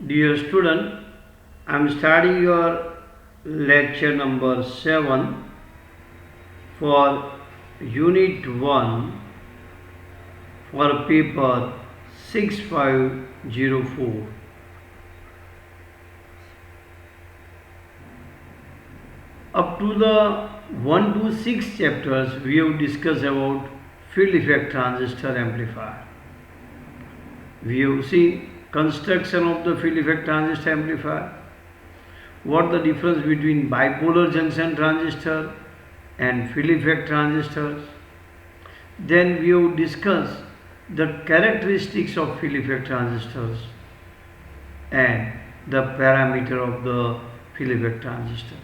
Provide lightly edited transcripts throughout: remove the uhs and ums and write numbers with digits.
Dear student, I am starting your lecture number 7 for Unit 1 for paper 6504. Up to the 1 to 6 chapters, we have discussed about field effect transistor amplifier. We have seen construction of the field effect transistor amplifier, what the difference between bipolar junction transistor and field effect transistors. Then we have discussed the characteristics of field effect transistors and the parameter of the field effect transistors.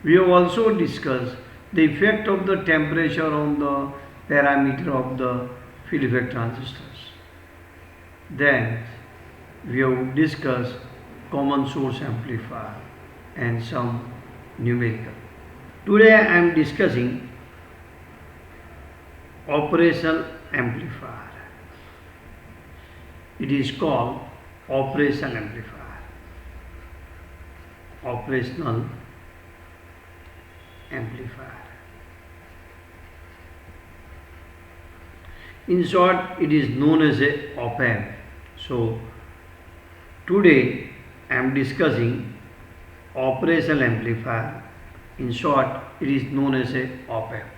We have also discussed the effect of the temperature on the parameter of the field effect transistors. Then we have discussed common source amplifier and some numerical. Today I am discussing operational amplifier. It is called operational amplifier. Operational amplifier. In short, it is known as a op-amp. So today I am discussing operational amplifier. In short, it is known as a op-amp.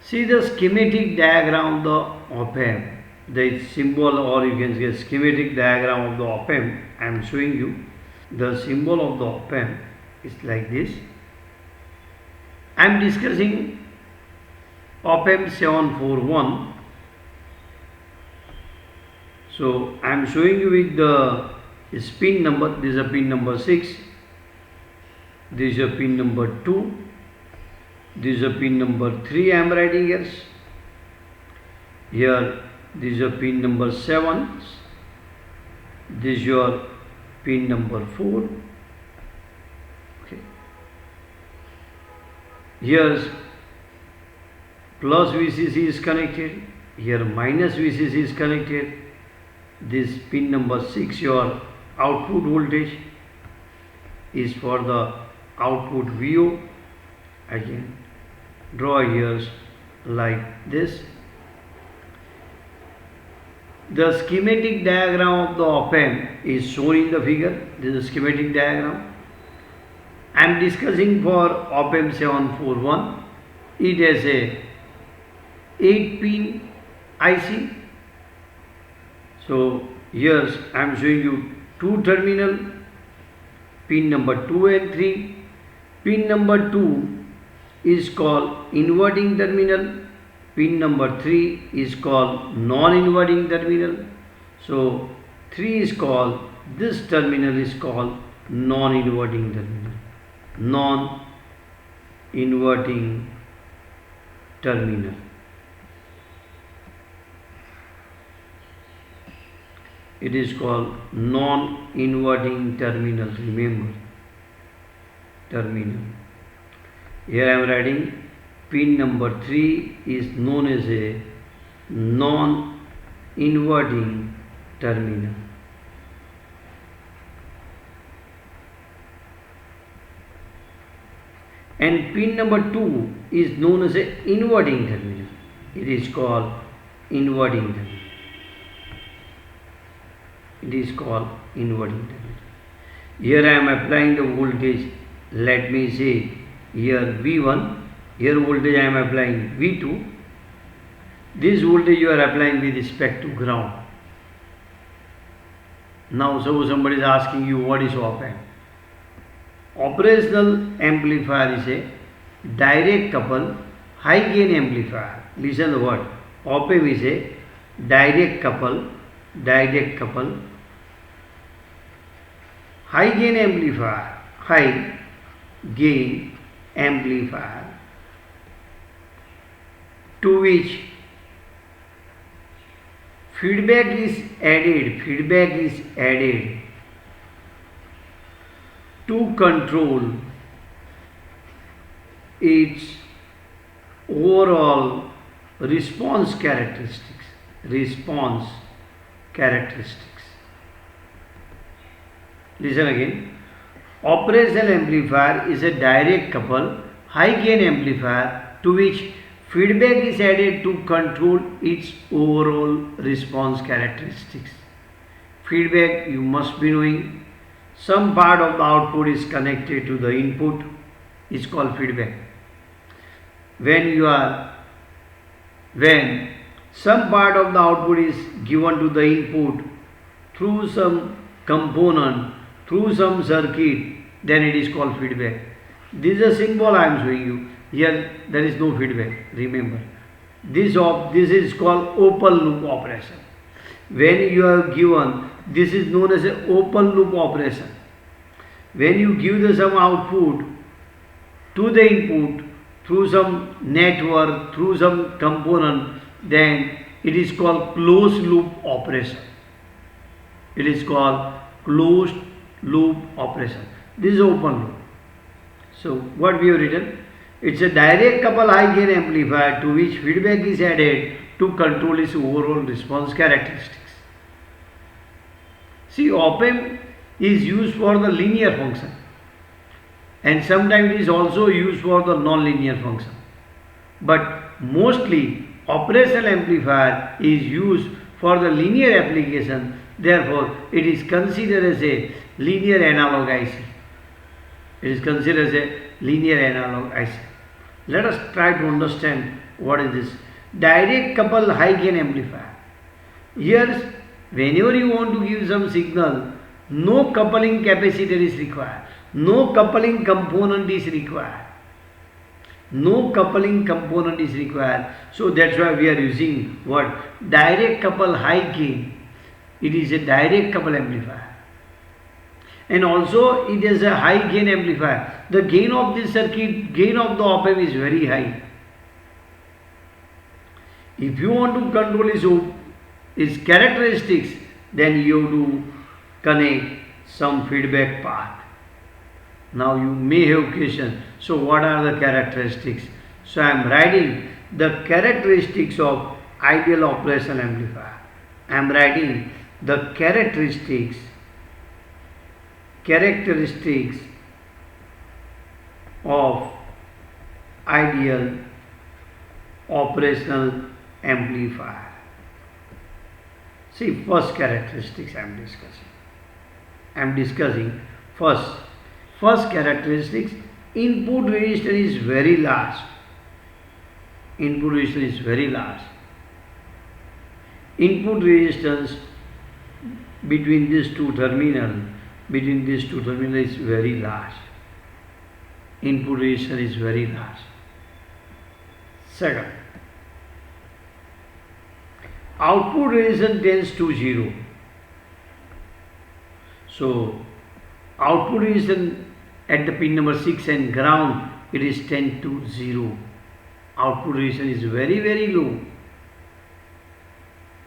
See the schematic diagram of the op-amp, the symbol, or you can say schematic diagram of the op-amp. I am showing you. The symbol of the op-amp is like this. I am discussing op-amp 741. So I am showing you with the pin number. This is a pin number 6. This is a pin number 2. This is a pin number 3 I am writing here. Here this is a pin number 7. This is your pin number 4. Okay. Here plus VCC is connected. Here minus VCC is connected. This pin number 6, your output voltage, is for the output VO. I can draw here like this. The schematic diagram of the op-amp is shown in the figure. This is a schematic diagram. I am discussing for op-amp 741. It has a 8-pin IC. So here I am showing you two terminal, pin number 2 and 3. Pin number 2 is called inverting terminal. Pin number 3 is called non-inverting terminal. So 3 is called, this terminal is called non-inverting terminal. Non-inverting terminal. It is called non-inverting terminal. Remember, terminal. Here I am writing pin number 3 is known as a non-inverting terminal. And pin number 2 is known as a inverting terminal. It is called inverting terminal. It is called inverting terminal. Here I am applying the voltage. Let me say here V1. Here voltage I am applying V2. This voltage you are applying with respect to ground. Now suppose somebody is asking you what is op-amp. Operational amplifier is a direct couple high gain amplifier. Listen the word. Op-amp is a direct couple high gain amplifier to which feedback is added to control its overall response characteristics. characteristics. Listen again. Operational amplifier is a direct couple high gain amplifier to which feedback is added to control its overall response characteristics. Feedback, you must be knowing, some part of the output is connected to the input, is called feedback. When some part of the output is given to the input through some component, through some circuit, then it is called feedback. This is a symbol I am showing you. Here there is no feedback. Remember, this is called open loop operation. When you are given, this is known as an open loop operation. When you give the some output to the input through some network, through some component, then it is called closed loop operation. It is called closed loop operation. This is open loop. So what we have written? It's a direct couple high gain amplifier to which feedback is added to control its overall response characteristics. See, op-amp is used for the linear function, and sometimes it is also used for the non-linear function. But mostly operational amplifier is used for the linear application. Therefore, it is considered as a linear analog IC. It is considered as a linear analog IC. Let us try to understand what is this direct couple high gain amplifier. Here, whenever you want to give some signal, no coupling capacitor is required, no coupling component is required. No coupling component is required. So that's why we are using what? Direct couple high gain. It is a direct couple amplifier. And also it is a high gain amplifier. The gain of this circuit, gain of the op-amp is very high. If you want to control its characteristics, then you have to connect some feedback path. Now you may have question, so what are the characteristics? So I am writing the characteristics of ideal operational amplifier. I am writing the characteristics of ideal operational amplifier. See, first characteristics I am discussing. First characteristics, input resistance is very large. Input resistance is very large. Input resistance between these two terminals is very large. Input resistance is very large. Second, output resistance tends to 0. So output resistance at the pin number 6 and ground, it is 10 to 0. Output resistance is very, very low.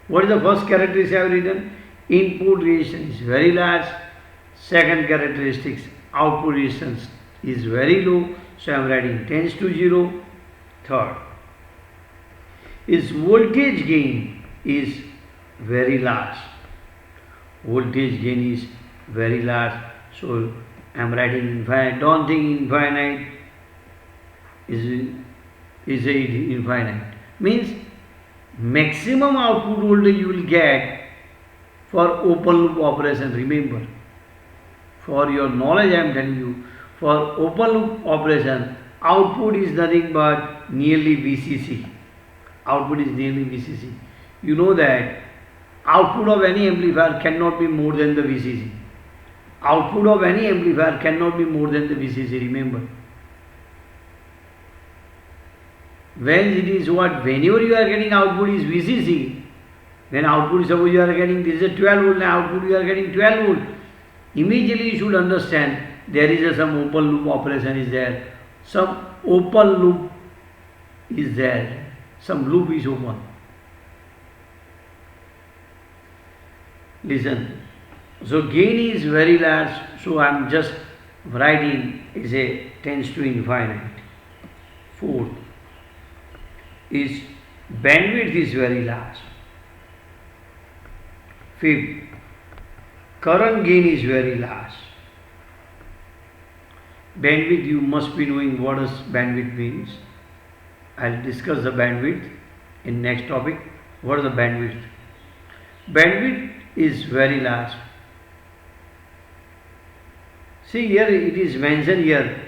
What is the first characteristic I have written? Input resistance is very large. Second characteristics, output resistance is very low. So I am writing tends to 0. Third, its voltage gain is very large. Voltage gain is very large. So I am writing infinite. Don't think infinite is infinite. Means maximum output voltage you will get for open loop operation. Remember, for your knowledge I am telling you, for open loop operation, output is nothing but nearly VCC. Output is nearly VCC. You know that output of any amplifier cannot be more than the VCC. Output of any amplifier cannot be more than the VCC, remember. When it is what? Whenever you are getting output is VCC, when output, suppose you are getting, this is a 12 volt, output you are getting 12 volt, immediately you should understand there is some open loop operation is there, some open loop is there, some loop is open. Listen, so gain is very large, so I am just writing is a tends to infinite. Fourth, is bandwidth is very large. Fifth, current gain is very large. Bandwidth, you must be knowing what does bandwidth means. I'll discuss the bandwidth in next topic. What is the bandwidth? Bandwidth is very large. See here it is mentioned here.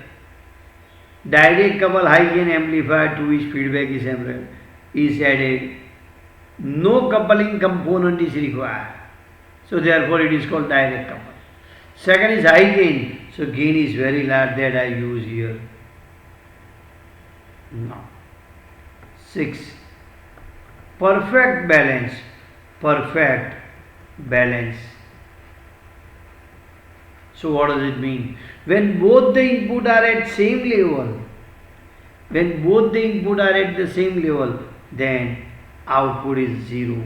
Direct couple high gain amplifier to which feedback is added. No coupling component is required. So therefore it is called direct couple. Second is high gain. So gain is very large, that I use here. Now, 6. Perfect balance. Perfect balance. So what does it mean? When both the input are at same level, then output is 0.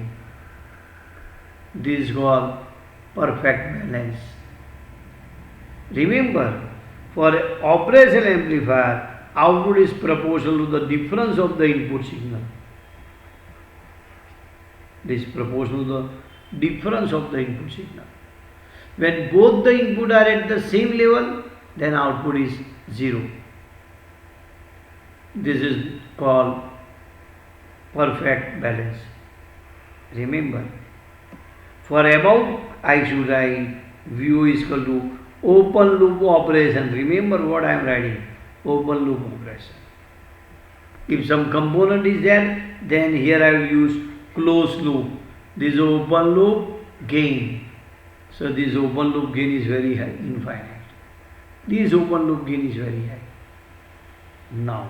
This is called perfect balance. Remember, for operational amplifier, output is proportional to the difference of the input signal. This is proportional to the difference of the input signal. When both the input are at the same level, then output is 0. This is called perfect balance. Remember, for above I should write VO is equal to open loop operation. Remember what I am writing? Open loop operation. If some component is there, then here I will use closed loop. This is open loop gain. So this open loop gain is very high, infinite. This open loop gain is very high. Now,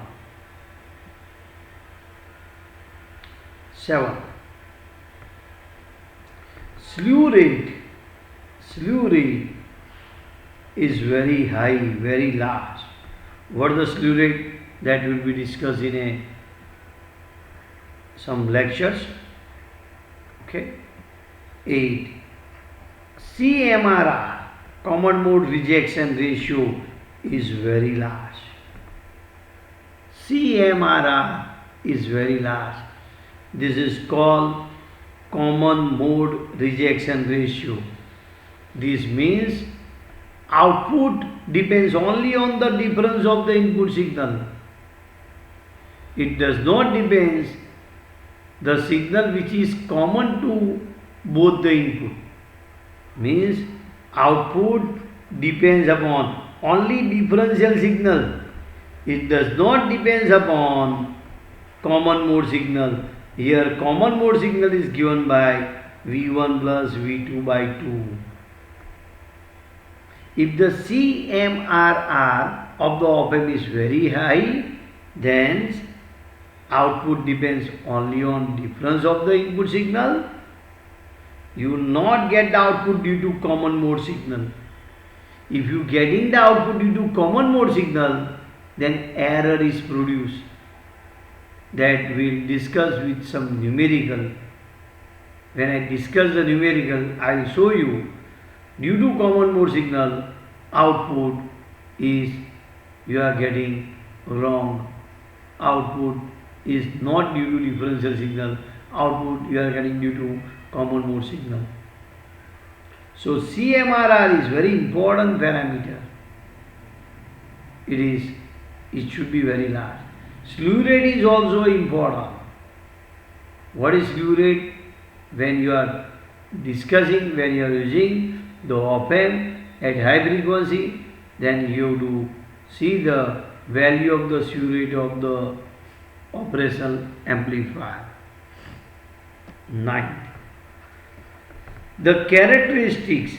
7. Slew rate is very high, very large. What is the slew rate? That will be discussed in some lectures. Okay. 8. CMRR, common mode rejection ratio, is very large. CMRR is very large. This is called common mode rejection ratio. This means output depends only on the difference of the input signal. It does not depend the signal which is common to both the input. Means output depends upon only differential signal. It does not depend upon common mode signal. Here common mode signal is given by V1 plus V2 by 2. If the CMRR of the op-amp is very high, then output depends only on difference of the input signal. You will not get the output due to common mode signal. If you getting the output due to common mode signal, then error is produced. That we will discuss with some numerical. When I discuss the numerical, I will show you due to common mode signal, output is you are getting wrong. Output is not due to differential signal. Output you are getting due to common mode signal. So CMRR is very important parameter. It should be very large. Slew rate is also important. What is slew rate? When you are discussing, when you are using the op-amp at high frequency, then you have to see the value of the slew rate of the operational amplifier. 9. The characteristics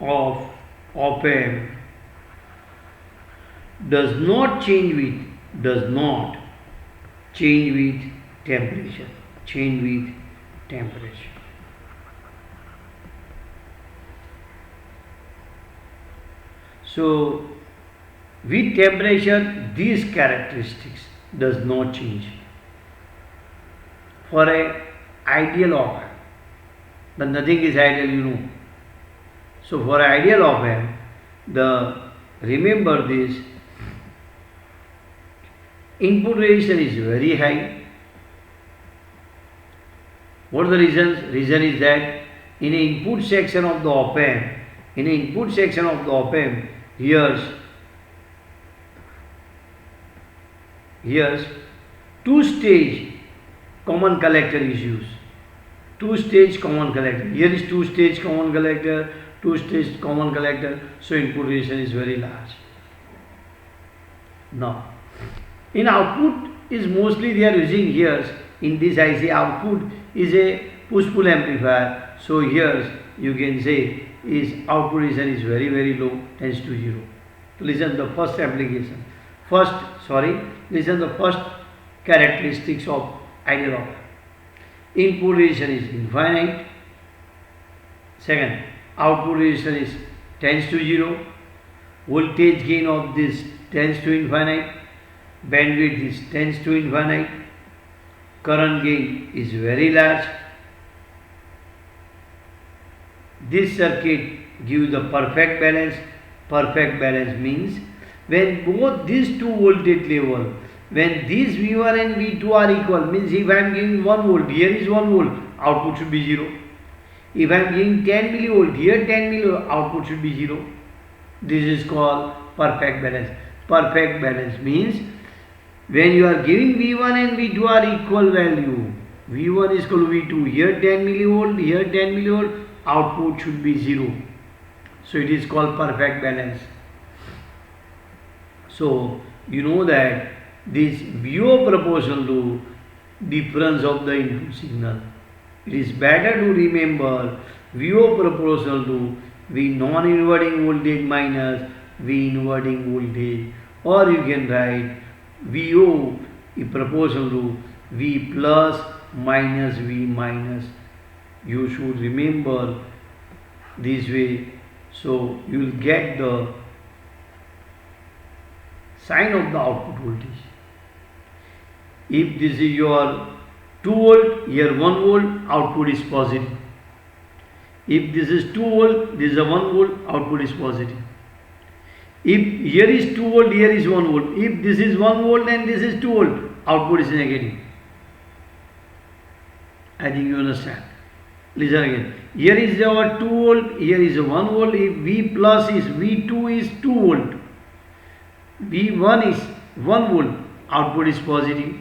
of op-amp does not change with temperature. So with temperature these characteristics does not change. For a ideal op-amp, but nothing is ideal, you know. So for ideal op amp, remember this, input resistance is very high. What are the reasons? Reason is that in an input section of the op amp, here's two-stage common collector is used. Two-stage common collector. Here is two-stage common collector, so input resistance is very large. Now, in output is mostly they are using here, in this IC output is a push-pull amplifier. So here you can say is output resistance is very very low, tends to 0. So listen the first application. Listen the first characteristics of ideal op amp. Input resistance is infinite. Second, output resistance is tends to 0. Voltage gain of this tends to infinite. Bandwidth is tends to infinite. Current gain is very large. This circuit gives the perfect balance. Perfect balance means when both these two voltage level, when these V1 and V2 are equal, means if I am giving 1 volt, here is 1 volt, output should be 0. If I am giving 10 millivolt, here 10 millivolt, output should be 0. This is called perfect balance. Perfect balance means when you are giving V1 and V2 are equal value, V1 is equal to V2, here 10 millivolt, here 10 millivolt, output should be 0. So it is called perfect balance. So you know that this VO proportional to difference of the input signal. It is better to remember VO proportional to V non-inverting voltage minus V inverting voltage, or you can write VO is proportional to V plus minus V minus. You should remember this way, so you will get the sign of the output voltage. If this is your 2 volt, here 1 volt, output is positive. If this is 2 volt, this is a 1 volt, output is positive. If here is 2 volt, here is 1 volt. If this is 1 volt and this is 2 volt, output is negative. I think you understand. Listen again. Here is our 2 volt, here is a 1 volt. If V plus is V2 is 2 volt, V1 is 1 volt, output is positive.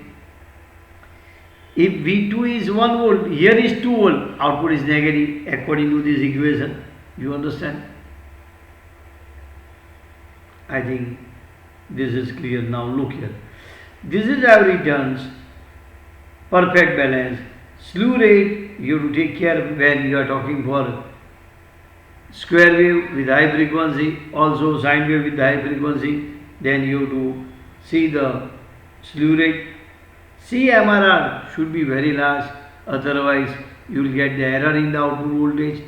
If V2 is 1 volt, here is 2 volt, output is negative according to this equation. You understand? I think this is clear. Now look here. This is our returns, perfect balance. Slew rate, you have to take care when you are talking for square wave with high frequency, also sine wave with high frequency. Then you have to see the slew rate. CMRR should be very large, otherwise you will get the error in the output voltage.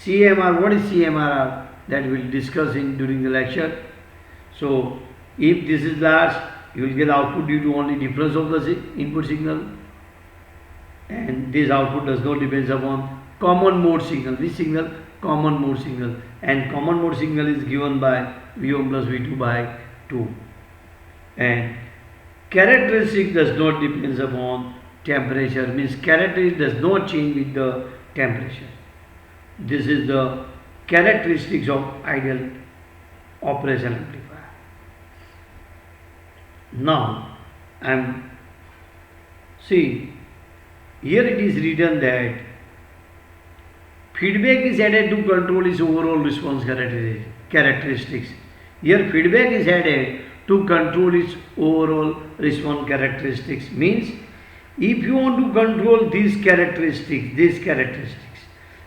CMR, what is CMRR? That we will discuss during the lecture. So if this is large, you will get output due to only difference of the input signal, and this output does not depend upon common mode signal. This signal, common mode signal, and common mode signal is given by V1 plus V2 by 2, and characteristic does not depend upon temperature, means characteristic does not change with the temperature. This is the characteristics of ideal operational amplifier. Now see, here it is written that feedback is added to control its overall response characteristics. Here feedback is added to control its overall response characteristics, means if you want to control these characteristics,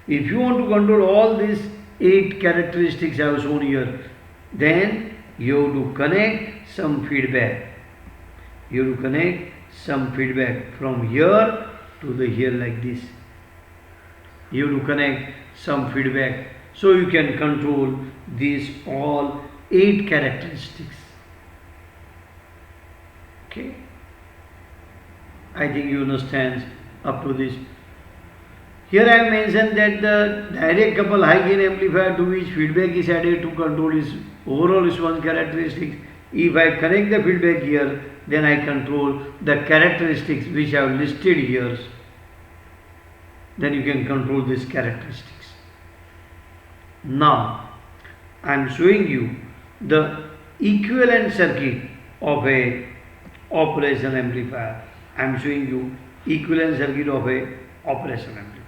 if you want to control all these 8 characteristics I have shown here, then you have to connect some feedback. You have to connect some feedback from here to the here like this. You have to connect some feedback so you can control these all 8 characteristics. Okay, I think you understand up to this. Here I have mentioned that the direct couple high gain amplifier to which feedback is added to control its overall response characteristics. If I connect the feedback here, then I control the characteristics which I have listed here. Then you can control these characteristics. Now I am showing you the equivalent circuit of a operation amplifier. I am showing you equivalent circuit of a operation amplifier.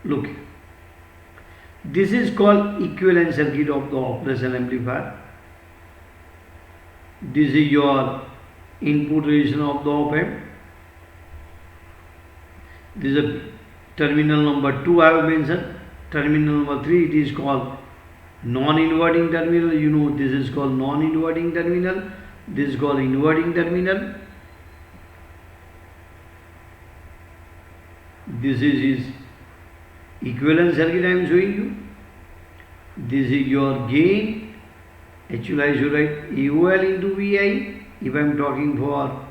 Look here. This is called equivalent circuit of the operation amplifier. This is your input resistance of the op amp. This is a terminal number 2 I have mentioned. Terminal number 3 it is called non-inverting terminal. You know this is called non-inverting terminal. This is called inverting terminal. This is equivalent circuit I am showing you. This is your gain. Actually I should write AOL into VI if I am talking for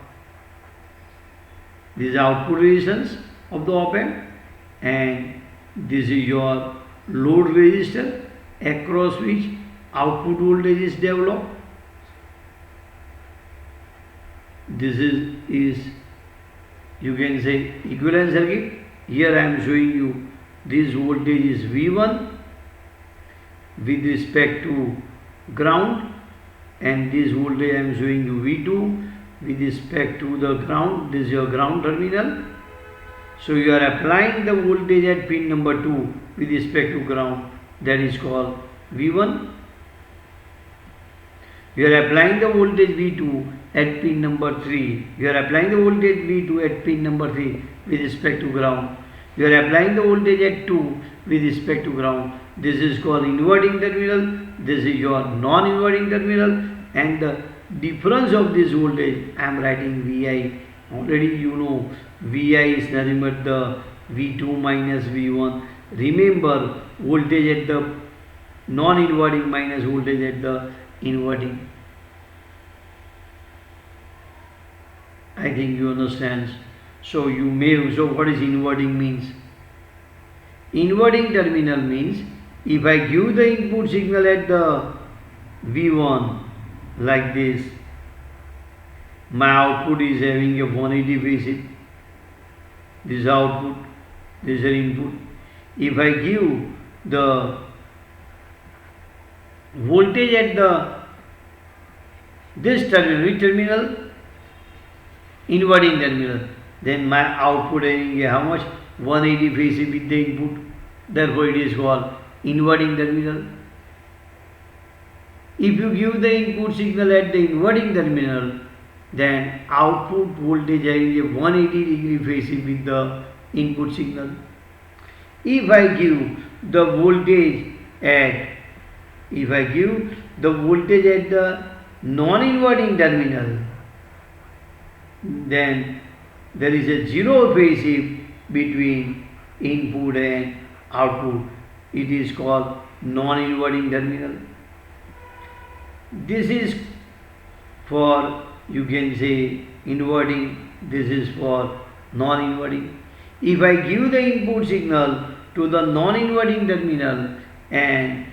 this output resistance of the op amp, and this is your load resistor across which output voltage is developed. This is you can say equivalent circuit. Here I am showing you this voltage is V1 with respect to ground, and this voltage I am showing you V2 with respect to the ground. This is your ground terminal. So you are applying the voltage at pin number 2 with respect to ground, that is called V1. You are applying the voltage V2 at pin number 3. You are applying the voltage V2 at pin number 3 with respect to ground. You are applying the voltage at 2 with respect to ground. This is called inverting terminal. This is your non-inverting terminal, and the difference of this voltage I am writing VI. Already you know VI is nothing but the V2 minus V1. Remember, voltage at the non-inverting minus voltage at the inverting. I think you understand. So you may, so what is inverting means? Inverting terminal means if I give the input signal at the V1 like this, my output is having a 180 phase shift. This is output, this is input. If I give the voltage at this terminal, which terminal? Inverting terminal, then my output having a how much? 180 phase shift with the input. Therefore it is called inverting terminal. If you give the input signal at the inverting terminal, then output voltage having a 180 degree phase shift with the input signal. If I give the voltage at the non-inverting terminal, then there is a zero phase shift between input and output. It is called non-inverting terminal. This is for, you can say, inverting. This is for non-inverting. If I give the input signal to the non-inverting terminal and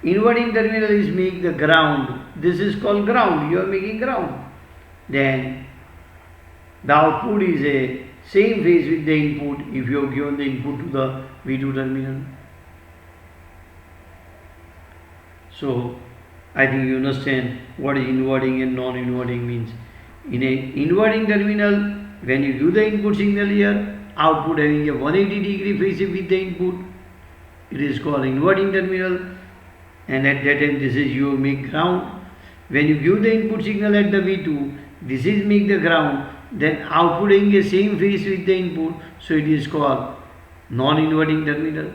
inverting terminal is make the ground, this is called ground, you are making ground, then the output is a same phase with the input if you have given the input to the V2 terminal. So I think you understand what is inverting and non-inverting means. In a inverting terminal, when you give the input signal here, output having a 180 degree phase shift with the input, it is called inverting terminal, and at that time this is you make ground. When you give the input signal at the V2, this is make the ground, then output having a same phase with the input, so it is called non-inverting terminal.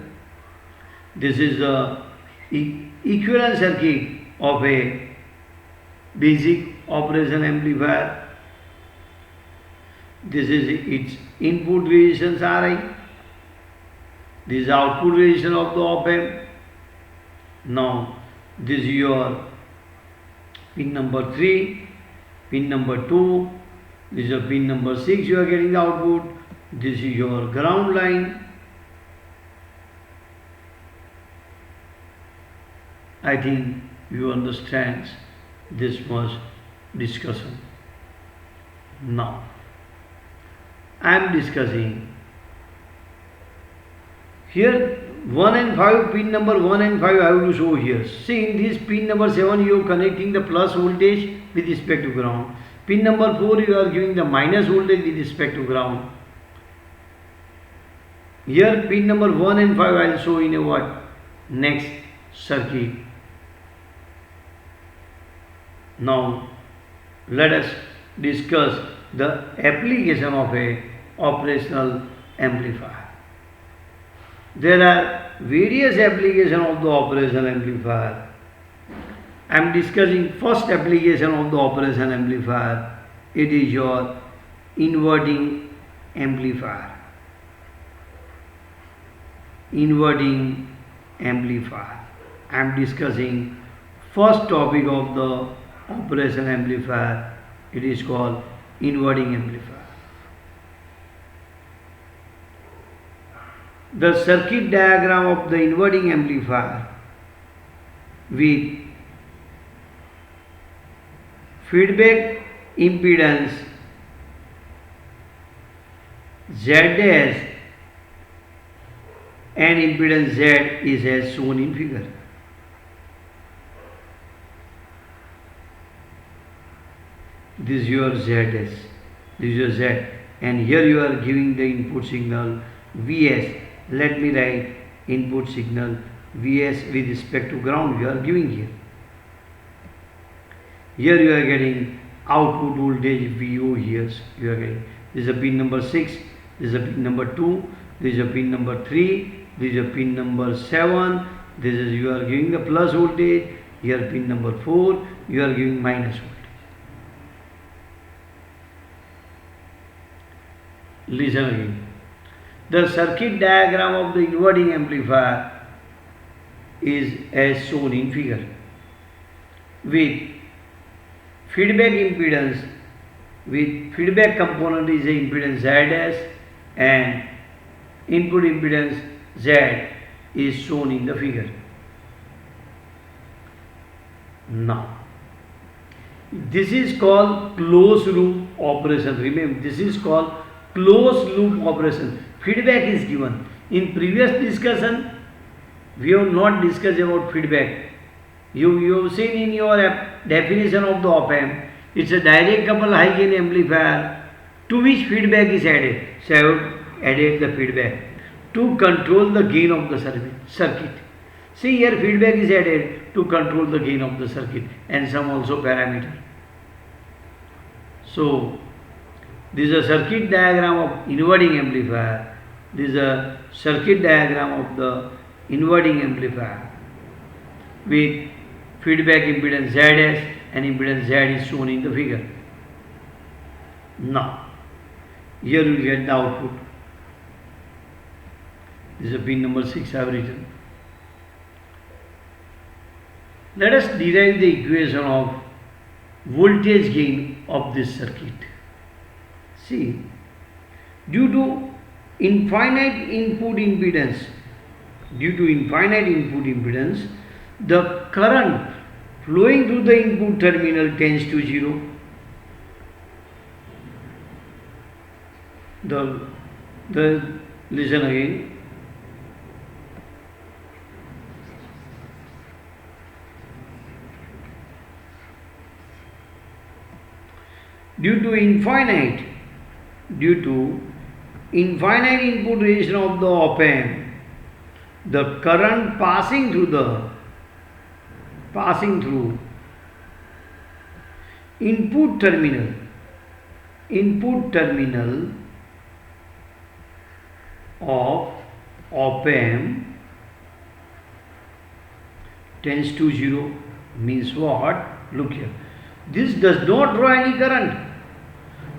This is the equivalent circuit of a basic operation amplifier. This is its input resistance Ri. This is output resistance of the op amp. Now this is your pin number 3, pin number 2, this is your pin number 6, you are getting the output. This is your ground line. I think you understand this much discussion. Now, I am discussing here 1 and 5, pin number 1 and 5 I have to show here. See, in this pin number 7 you are connecting the plus voltage with respect to ground. Pin number 4 you are giving the minus voltage with respect to ground. Here pin number 1 and 5 I will show in a what? Next circuit. Now let us discuss the application of a operational amplifier. There are various applications of the operational amplifier. I am discussing first application of the operational amplifier. It is your inverting amplifier. Inverting amplifier. I am discussing first topic of the operational amplifier. It is called inverting amplifier. The circuit diagram of the inverting amplifier with feedback impedance Z' and impedance Z is as shown in figure. This is your ZS, this is your Z, and here you are giving the input signal Vs. Let me write input signal Vs with respect to ground you are giving here. Here you are getting output voltage VO here you are getting. This is a pin number 6, this is a pin number 2, this is a pin number 3, this is a pin number 7, this is you are giving the plus voltage, here pin number 4, you are giving minus voltage. Listen again. The circuit diagram of the inverting amplifier is as shown in figure with feedback impedance, with feedback component is a impedance Z' and input impedance Z is shown in the figure. Now, this is called closed loop operation. Remember, this is called closed loop operation. Feedback is given. In previous discussion, we have not discussed about feedback. You have seen in your definition of the op-amp, it's a direct couple high gain amplifier to which feedback is added. So I have added the feedback to control the gain of the circuit. See, here feedback is added to control the gain of the circuit and some also parameter. So this is a circuit diagram of inverting amplifier. This is a circuit diagram of the inverting amplifier with feedback impedance Zs and impedance Z is shown in the figure. Now, here you will get the output. This is a pin number 6 I have written. Let us derive the equation of voltage gain of this circuit. See, due to infinite input impedance, the current flowing through the input terminal tends to 0. Listen again. Due to infinite input resistance of the op-amp, the current passing through input terminal of op-amp tends to 0. Means what? Look here. This does not draw any current.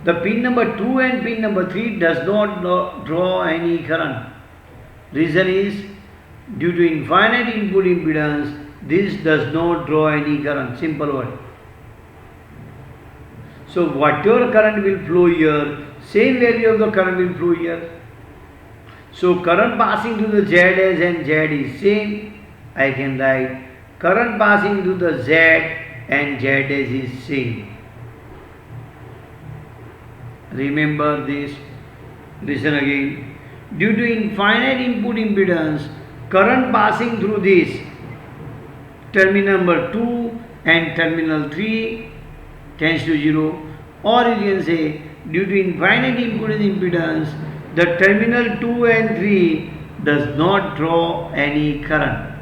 The pin number 2 and pin number 3 does not draw any current. Reason is due to infinite input impedance, this does not draw any current. Simple word. So whatever current will flow here, same value of the current will flow here. So current passing to the Zs and Z is same. I can write Current passing through the Z and ZS is same. Remember this. Listen again. Due to infinite input impedance, current passing through this terminal number 2 and terminal 3 tends to 0, or you can say due to infinite input impedance, the terminal 2 and 3 does not draw any current.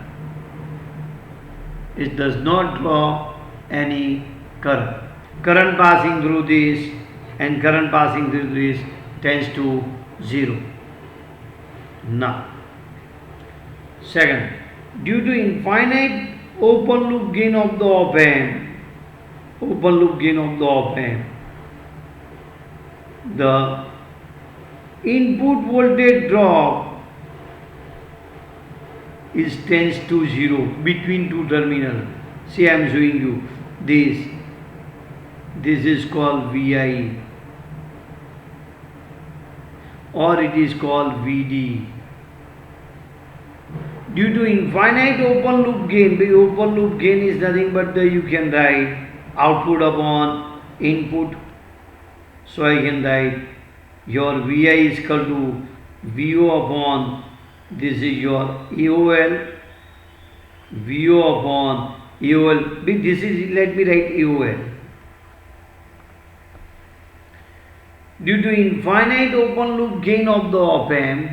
It does not draw any current. Current passing through this and current passing through this tends to 0. Now, second, due to infinite open loop gain of the op-amp, the input voltage drop is tends to 0 between two terminals. See, I am showing you this. This is called VI, or it is called VD. Due to infinite open loop gain, the open loop gain is nothing but you can write output upon input. So I can write your VI is equal to VO upon, this is your AOL, VO upon AOL, this is, let me write AOL. Due to infinite open loop gain of the op-amp,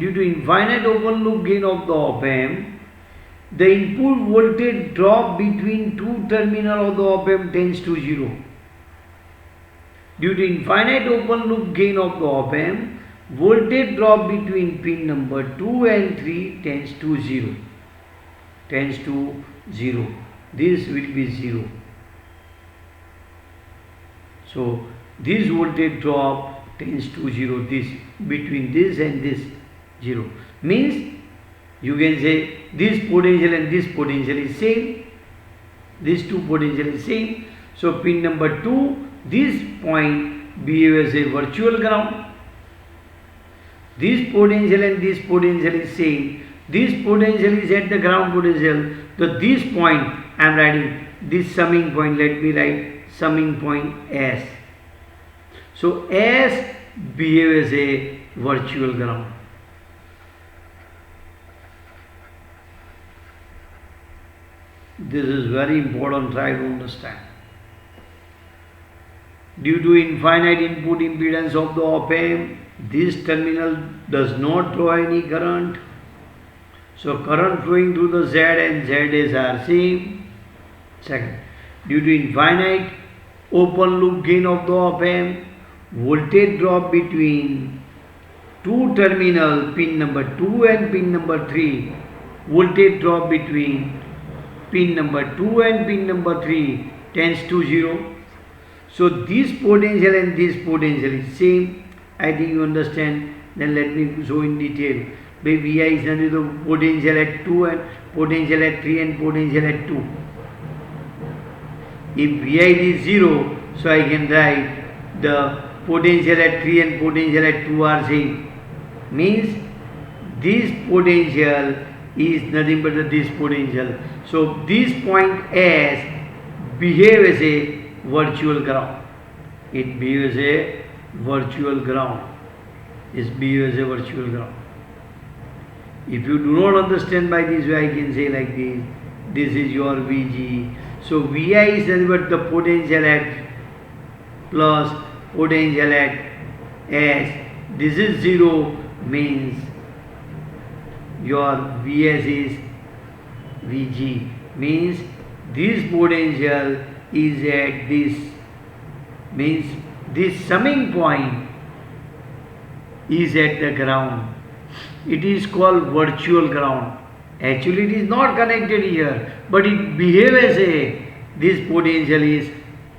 the input voltage drop between two terminals of the op-amp tends to 0. Due to infinite open loop gain of the op-amp, voltage drop between pin number 2 and 3 tends to 0. This will be 0. So this voltage drop tends to 0. This between this and this 0 means you can say this potential and this potential is same. These two potential is same. So pin number 2, this point behave as a virtual ground. This potential and this potential is same. This potential is at the ground potential. So this point I am writing this summing point. Let me write summing point S. So S behave as a virtual ground. This is very important, try to understand. Due to infinite input impedance of the op-amp, this terminal does not draw any current. So current flowing through the Z and ZS are same. Second, due to infinite open loop gain of the op-amp, voltage drop between two terminal pin number 2 and pin number 3, voltage drop between pin number 2 and pin number 3 tends to 0. So this potential and this potential is same. I think you understand. Then let me show in detail. VI is only the potential at 2 and potential at 3 and potential at 2. If VI is 0, so I can write the potential at 3 and potential at 2 are same. Means this potential is nothing but this potential. So this point S behave as a virtual ground. It behaves as a virtual ground. It behaves as a virtual ground. If you do not understand by this way, I can say like this. This is your VG. So VI is nothing but the potential at plus potential at S. This is 0 means your Vs is Vg, means this potential is at this, means this summing point is at the ground. It is called virtual ground. Actually it is not connected here, but it behaves as a, this potential is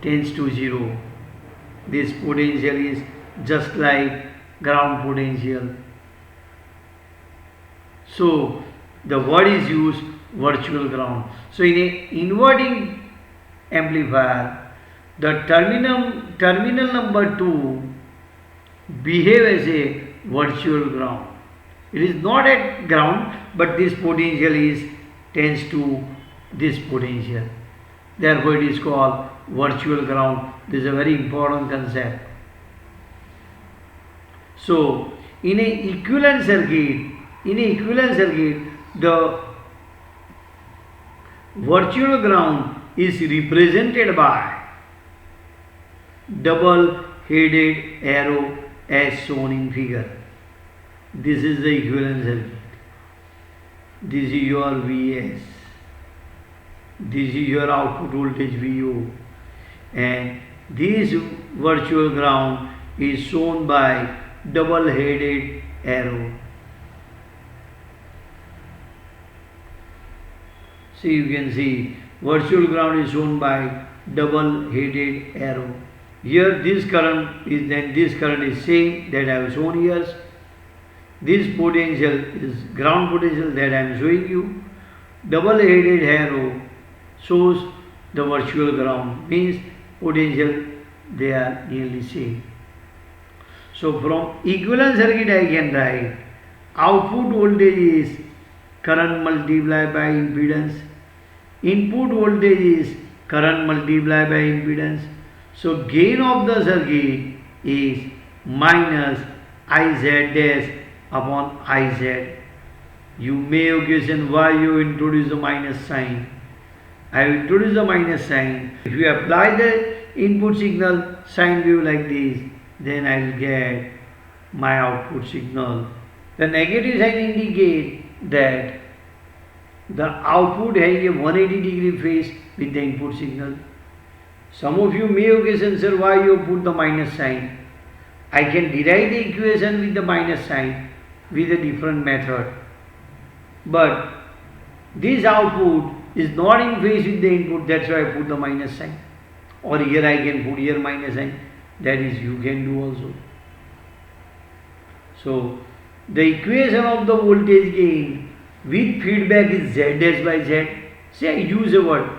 tends to 0. This potential is just like ground potential. So the word is used virtual ground. So in a inverting amplifier, the terminal number 2 behave as a virtual ground. It is not at ground, but this potential is tends to this potential. Therefore, it is called virtual ground. This is a very important concept. So, in a equivalent circuit, the virtual ground is represented by double-headed arrow as shown in figure. This is the equivalent circuit. This is your Vs. This is your output voltage VO, and this virtual ground is shown by double-headed arrow. So you can see virtual ground is shown by double-headed arrow. Here this current is same that I have shown here. This potential is ground potential that I am showing you. Double-headed arrow shows the virtual ground, means potential they are nearly same. So from equivalent circuit I can write output voltage is current multiplied by impedance, input voltage is current multiplied by impedance. So gain of the circuit is minus Iz dash upon Iz. You may have question why you introduce the minus sign. I will introduce the minus sign. If you apply the input signal sine wave like this, then I will get my output signal. The negative sign indicates that the output has a 180 degree phase with the input signal. Some of you may have questioned, sir, why you put the minus sign. I can derive the equation with the minus sign with a different method. But this output is not in phase with the input, that's why I put the minus sign. Or here I can put here minus sign, that is you can do also. So the equation of the voltage gain with feedback is Z dash by Z. Say I use a word.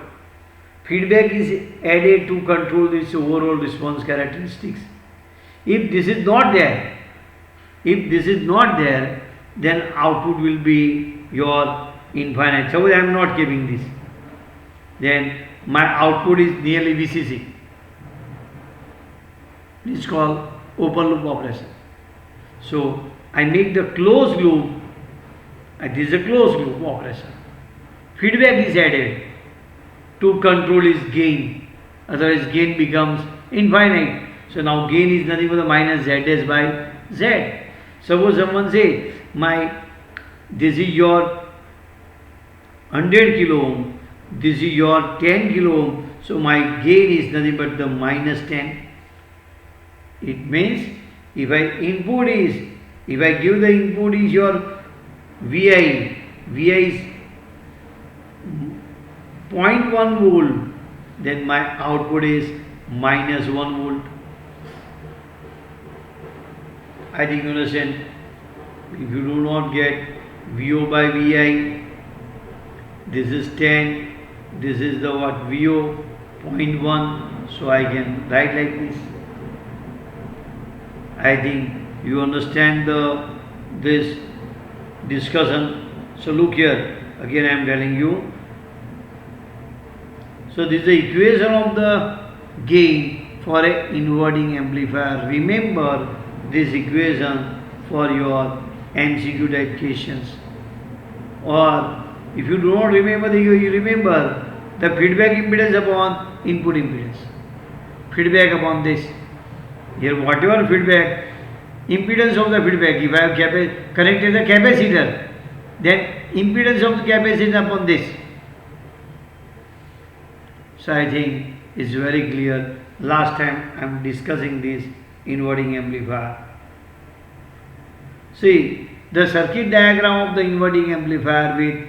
Feedback is added to control this overall response characteristics. If this is not there, then output will be your infinite. Suppose I am not giving this, then my output is nearly VCC. This is called open loop operation. So I make the closed loop, this is a closed loop operation. Feedback is added to control its gain, otherwise gain becomes infinite. So now gain is nothing but the minus Z dash by Z. Suppose someone say, this is your 100 kilo ohm, this is your 10 kilo ohm, so my gain is nothing but the minus 10. It means if I give the input is your Vi is 0.1 volt, then my output is minus 1 volt. I think you understand. If you do not get VO by Vi, this is 10, this is the VO 0.1, so I can write like this. I think you understand this discussion. So look here, again I am telling you. So this is the equation of the gain for an inverting amplifier. Remember this equation for your MCQ type questions. Or if you do not remember, you remember the feedback impedance upon input impedance. Feedback upon this. Here whatever feedback, impedance of the feedback, if I have connected the capacitor, then impedance of the capacitor upon this. So I think it's very clear. Last time I am discussing this inverting amplifier. See, the circuit diagram of the inverting amplifier with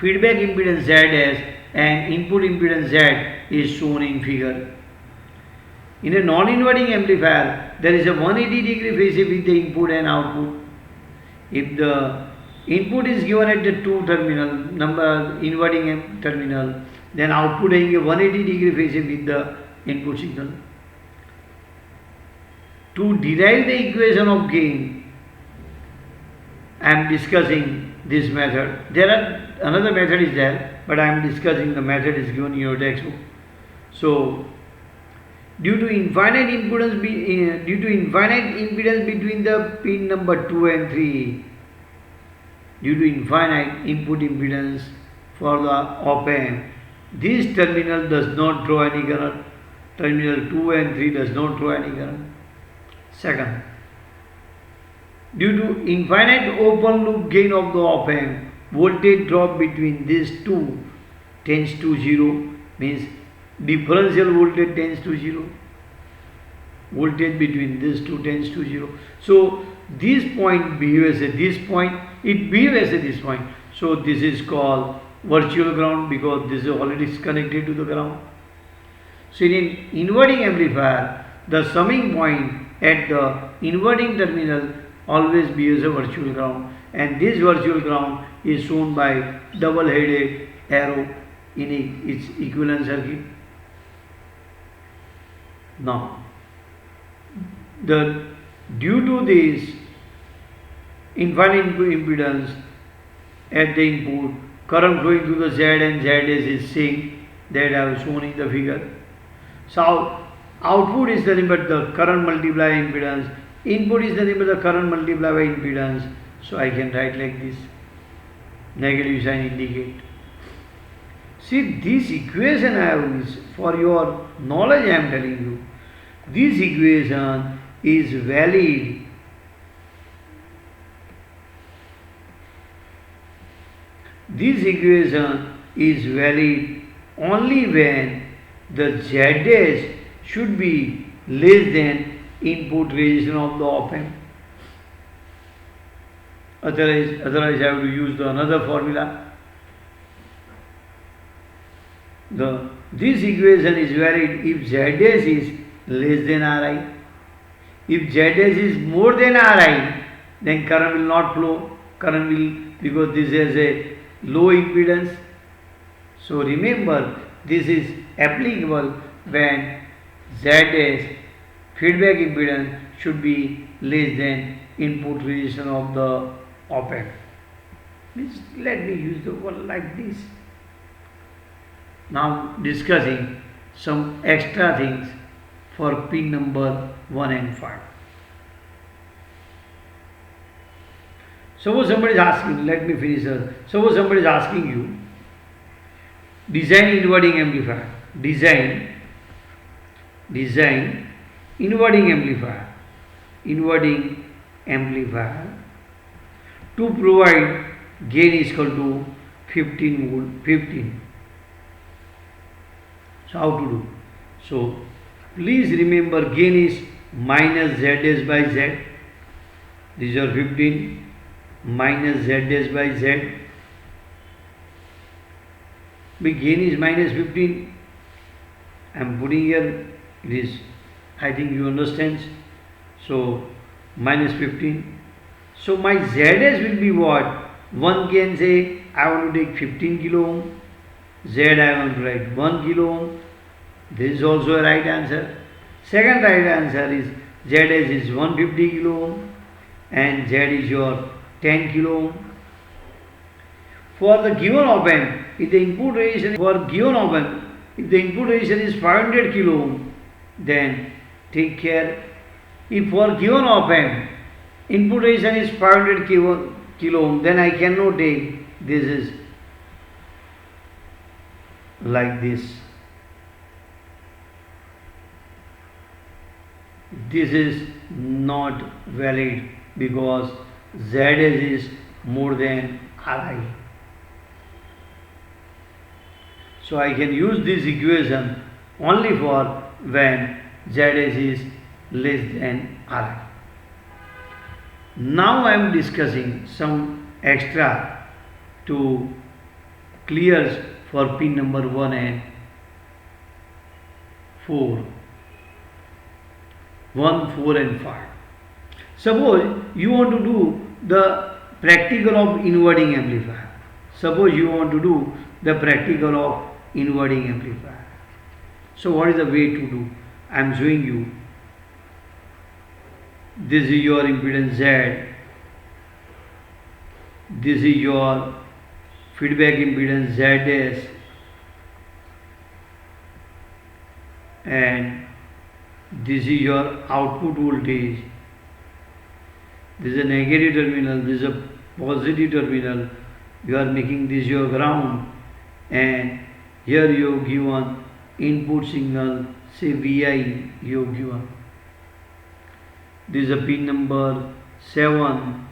feedback impedance Z and input impedance Z is shown in figure. In a non-inverting amplifier, there is a 180 degree phase with the input and output. If the input is given at the two terminal, inverting terminal, then output having a 180 degree phase with the input signal. To derive the equation of gain, I am discussing this method. There are another method is there, but I am discussing the method is given in your textbook. So due to infinite impedance between the pin number 2 and 3, due to infinite input impedance for the op-amp, this terminal does not draw any current. Terminal 2 and 3 does not draw any current. Second, due to infinite open loop gain of the op-amp, voltage drop between these two tends to 0, means differential voltage tends to 0. Voltage between these two tends to 0. So this point behaves as this point, it behaves as this point. So this is called virtual ground because this is already connected to the ground. So in an inverting amplifier, the summing point at the inverting terminal always behaves a virtual ground, and this virtual ground is shown by double-headed arrow in its equivalent circuit. Now, due to this infinite impedance at the input, current flowing through the Z and ZS is same that I have shown in the figure. So output is nothing but the current multiplied by impedance, input is nothing but the current multiplied by impedance. So I can write like this, negative sign indicate. See, this equation I have is for your knowledge I am telling you. This equation is valid only when the ZS should be less than input resistance of the op-amp. Otherwise I have to use another formula. This equation is valid if ZS is less than Ri. If ZS is more than Ri, then current will not flow. Current will, because this has a low impedance. So remember, this is applicable when ZS feedback impedance should be less than input resistance of the op-amp. Let me use the word like this. Now discussing some extra things for pin number 1 and 5. Suppose somebody is asking, let me finish. Suppose somebody is asking you, design inverting amplifier. Design inverting amplifier to provide gain is equal to 15 volt, 15. So how to do? So please remember, gain is minus ZS by Z. These are 15 minus ZS by Z. The gain is minus 15. I am putting here this. I think you understand. So minus 15. So my ZS will be what? One can say I want to take 15 kilo ohm. Z I want to write 1 kilo ohm. This is also a right answer. Second right answer is ZS is 150 kilo ohm and Z is your 10 kilo ohm. For the given op-amp, if the input resistance is 500 kilo ohm, then take care. If for given op-amp input resistance is 500 kilo ohm, then I cannot take this is like this. This is not valid because ZS is more than Ri. So I can use this equation only for when ZS is less than Ri. Now I am discussing some extra to clear for pin number 1 and 4. 1, 4 and 5. Suppose you want to do the practical of inverting amplifier. Suppose you want to do the practical of inverting amplifier. So what is the way to do? I am showing you. This is your impedance Z. This is your feedback impedance ZS, and this is your output voltage. This is a negative terminal, this is a positive terminal. You are making this your ground, and here you have given input signal, say Vi you have given. This is a pin number 7,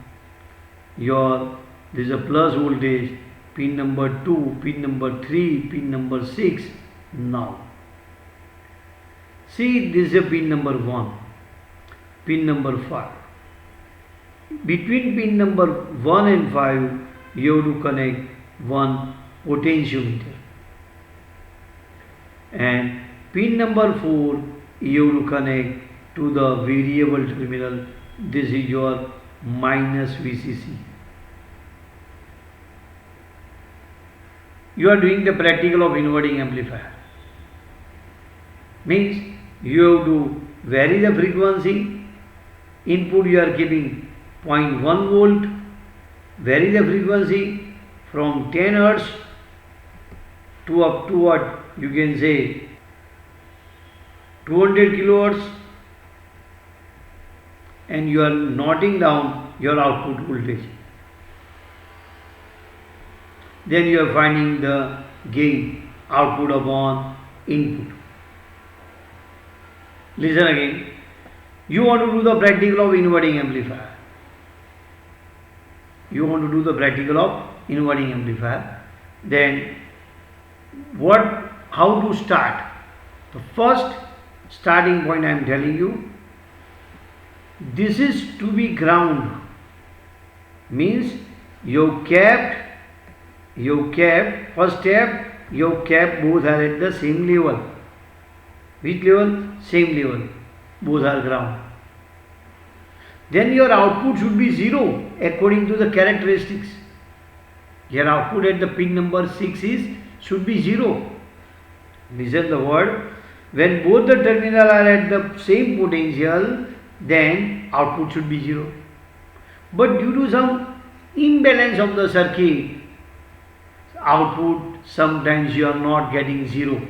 this is a plus voltage, pin number 2, pin number 3, pin number 6. Now see, this is a pin number 1, pin number 5. Between pin number 1 and 5 you have to connect one potentiometer, and pin number 4 you have to connect to the variable terminal. This is your minus VCC. You are doing the practical of inverting amplifier. Means you have to vary the frequency. Input you are keeping 0.1 volt. Vary the frequency from 10 Hz to up to what you can say 200 kilohertz, and you are noting down your output voltage. Then you are finding the gain, output upon input. Listen again. You want to do the practical of inverting amplifier. You want to do the practical of inverting amplifier. Then how to start? The first starting point I am telling you, this is to be ground. Means you kept first step, you kept both are at the same level. Which level? Same level. Both are ground. Then your output should be 0 according to the characteristics. Your output at the pin number 6 should be 0. Listen the word. When both the terminals are at the same potential, then output should be 0. But due to some imbalance of the circuit, output sometimes you are not getting 0.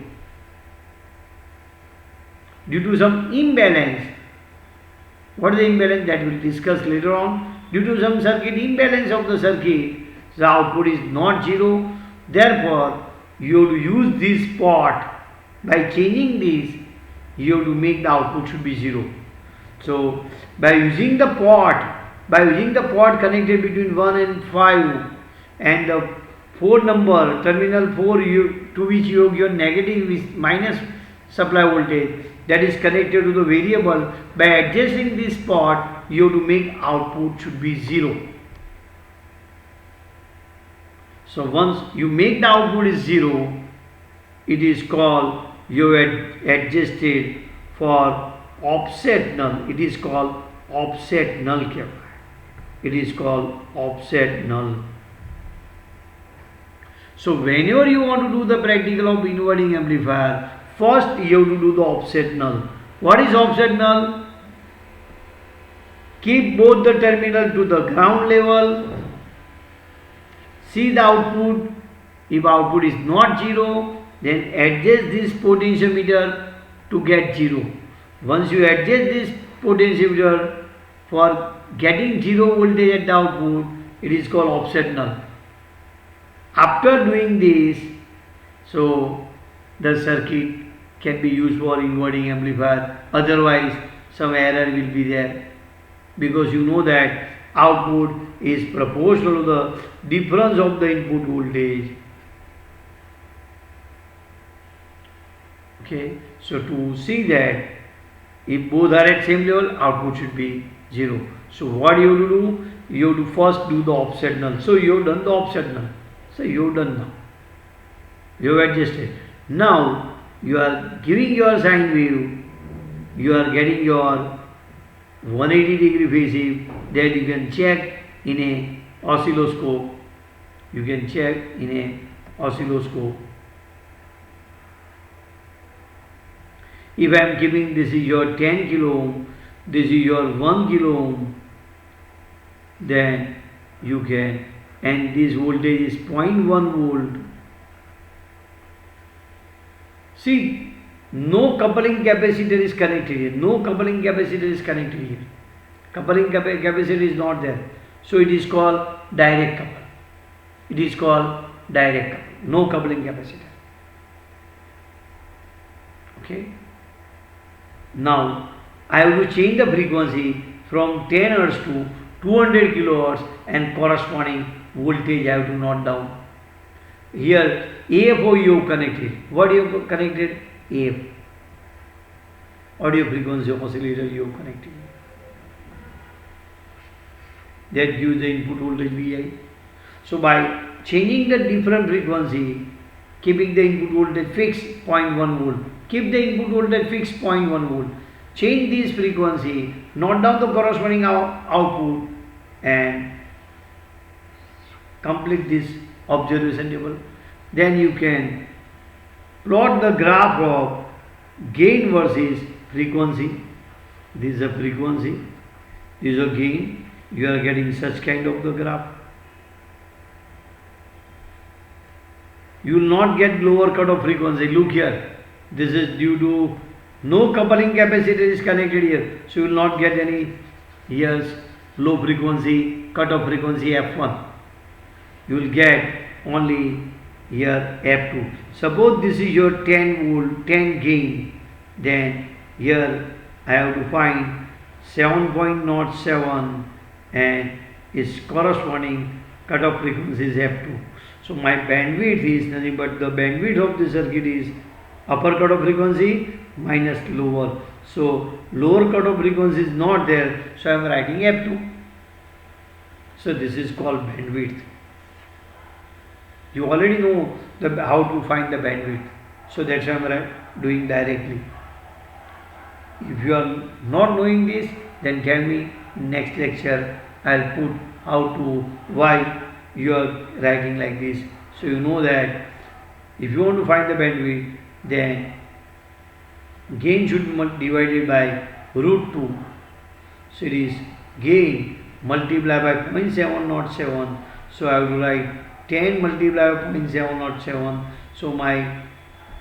Due to some imbalance. What is the imbalance? That we will discuss later on. Due to some circuit imbalance of the circuit, the output is not 0. Therefore, you have to use this pot. By changing this, you have to make the output should be 0. So, by using the pot connected between 1 and 5, and the 4 number, terminal 4 to which you have given negative minus supply voltage, that is connected to the variable, by adjusting this pot, you have to make output should be 0. So once you make the output is 0, it is called you had adjusted for offset null. It is called offset null. It is called offset null. So whenever you want to do the practical of inverting amplifier, first you have to do the offset null. What is offset null? Keep both the terminal to the ground level. See the output. If output is not 0, then adjust this potentiometer to get 0. Once you adjust this potentiometer for getting 0 voltage at the output, it is called offset null. After doing this, so the circuit can be used for inverting amplifier. Otherwise, some error will be there, because you know that output is proportional to the difference of the input voltage. Okay, so to see that if both are at same level, output should be 0. So what you have to do? You have to first do the offset null. So you have done the offset null. So you have done now. You have adjusted. Now you are giving your sine wave. You are getting your 180 degree phase shift that you can check in a oscilloscope. You can check in a oscilloscope. If I am giving this is your 10 kilo ohm, this is your 1 kilo ohm, then you can and this voltage is 0.1 volt. See, no coupling capacitor is connected here. No coupling capacitor is connected here. Coupling capacitor is not there. So it is called direct couple. It is called direct couple. No coupling capacitor. Okay. Now I have to change the frequency from 10 Hz to 200 kilohertz and corresponding voltage I have to note down. Here AFO you have connected. What you have connected? AF. Audio frequency oscillator you have connected. That gives the input voltage Vi. So by changing the different frequency, keeping the input voltage fixed 0.1 volt, keep the input voltage fixed 0.1 volt, change this frequency, note down the corresponding output and complete this observation table. Then you can plot the graph of gain versus frequency. This is a frequency, this is a gain. You are getting such kind of the graph. You will not get lower cut of frequency. Look here, this is due to no coupling capacitor is connected here, so you will not get any here low frequency cut of frequency F1. You will get only here F2. Suppose this is your 10 volt 10 gain, then here I have to find 7.07 and its corresponding cutoff frequency is F2. So my bandwidth is nothing but the bandwidth of the circuit is upper cutoff frequency minus lower. So lower cutoff frequency is not there, so I am writing F2. So this is called bandwidth. You already know how to find the bandwidth, so that's why I am doing directly. If you are not knowing this, then tell me next lecture. I'll put how to why you are writing like this. So you know that if you want to find the bandwidth, then gain should be divided by root 2. So it is gain multiplied by 0.707. So I will write 10 multiplied by 0.707. So my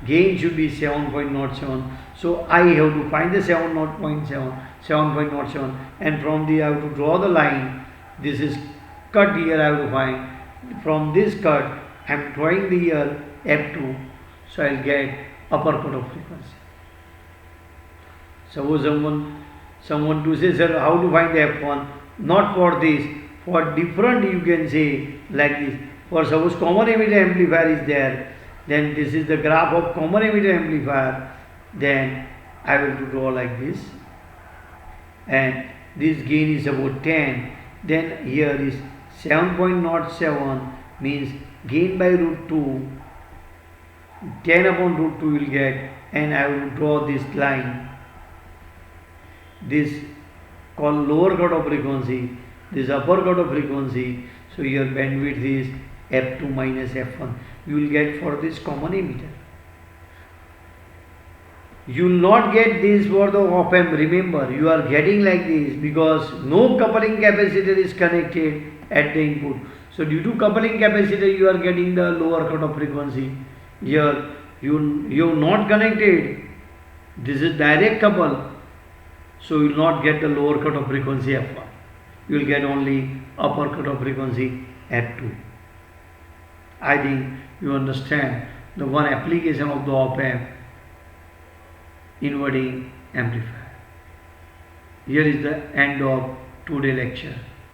gain should be 7.07. So I have to find the 7.07, and from the I have to draw the line. This is cut here. I have to find from this cut. I am drawing the here F2. So I will get upper cutoff frequency. Suppose someone to say, sir, how to find the F1? Not for this. For different you can say like this. For suppose common emitter amplifier is there, then this is the graph of common emitter amplifier. Then I will draw like this, and this gain is about 10. Then here is 7.07 means gain by root 2. 10 upon root 2 will get, and I will draw this line. This called lower cutoff frequency, this upper cutoff frequency. So your bandwidth is F2 minus F1. You will get for this common emitter. You will not get this for the op amp. Remember, you are getting like this because no coupling capacitor is connected at the input. So due to coupling capacitor, you are getting the lower cutoff frequency. Here you have not connected. This is direct couple, so you will not get the lower cutoff frequency F1. You will get only upper cutoff frequency F2. I think you understand the one application of the op amp inverting amplifier. Here is the end of today's lecture.